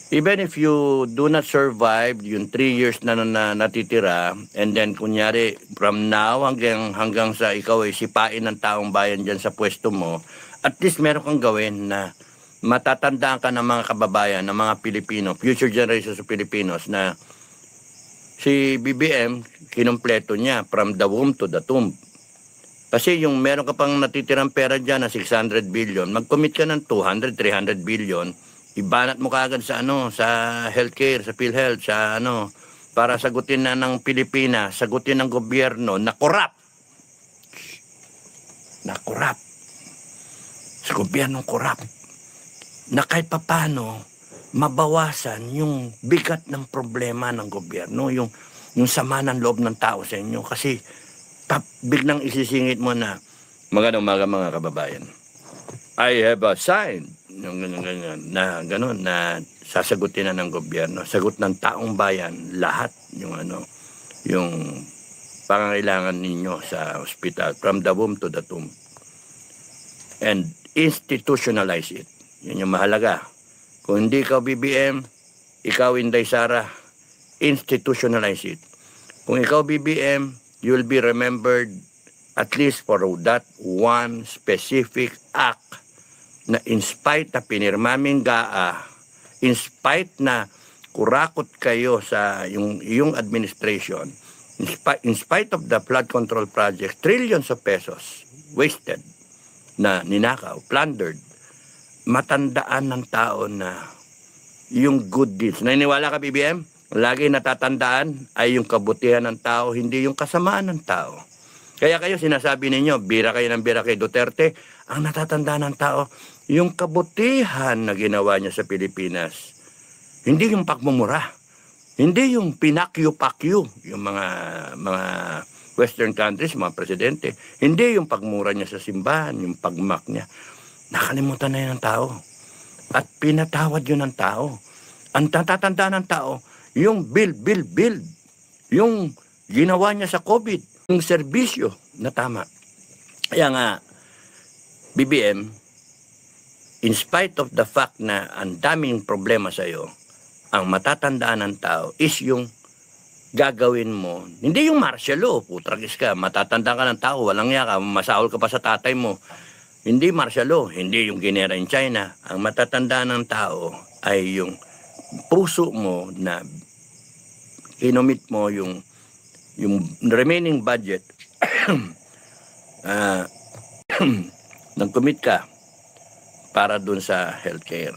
Even if you do not survive yung 3 years na natitira, and then kunyari from now hanggang sa ikaw ay sipain ng taong bayan dyan sa pwesto mo, at least meron kang gawin na matatandaan ka ng mga kababayan, ng mga Pilipino, future generations of Filipinos, na si BBM, kinumpleto niya from the womb to the tomb. Kasi yung meron ka pang natitirang pera dyan na 600 billion, mag-commit ka ng 200, 300 billion, ibanat mo kaagad sa sa healthcare, sa PhilHealth, sa para sagutin na ng Pilipinas, sagutin ng gobyerno na korap. Na korap. Sa gobyernong korap. Na kahit papano, mabawasan yung bigat ng problema ng gobyerno, yung sama ng loob ng tao sa inyo. Kasi biglang isisingit mo na, magandang umaga mga kababayan, I have a sign, yung ganyan, na gano'n, na sasagutin na ng gobyerno, sagot ng taong bayan, lahat yung yung pangangailangan ninyo sa ospital, from the womb to the tomb. And institutionalize it. Yun yung mahalaga. Kung hindi ikaw BBM, ikaw Inday Sara, institutionalize it. Kung ikaw BBM, you will be remembered at least for that one specific act na in spite na pinirmaming GAA, in spite na kurakot kayo sa yung administration, in spite of the flood control project, trillions of pesos wasted na ninakaw, plundered, matandaan ng tao na yung good deeds. Naniniwala ka, BBM? Lagi natatandaan ay yung kabutihan ng tao, hindi yung kasamaan ng tao. Kaya kayo sinasabi ninyo, bira kayo ng bira kay Duterte, ang natatandaan ng tao, yung kabutihan na ginawa niya sa Pilipinas. Hindi yung pagmumura. Hindi yung pinakyu-pakyu, yung mga Western countries, mga presidente. Hindi yung pagmura niya sa simbahan, yung pagmak niya. Nakalimutan na yun ng tao. At pinatawad yun ng tao. Ang natatandaan ng tao, yung build. Yung ginawa niya sa COVID, yung serbisyo na tama. Kaya nga, BBM, in spite of the fact na ang daming problema sa iyo, ang matatandaan ng tao is yung gagawin mo. Hindi yung martial law, putragis ka, matatandaan ka ng tao, walang yaka, masaol ka pa sa tatay mo. Hindi martial law, hindi yung ginera in China. Ang matatandaan ng tao ay yung puso mo na kinomit mo yung remaining budget. Nag-commit ka para dun sa healthcare.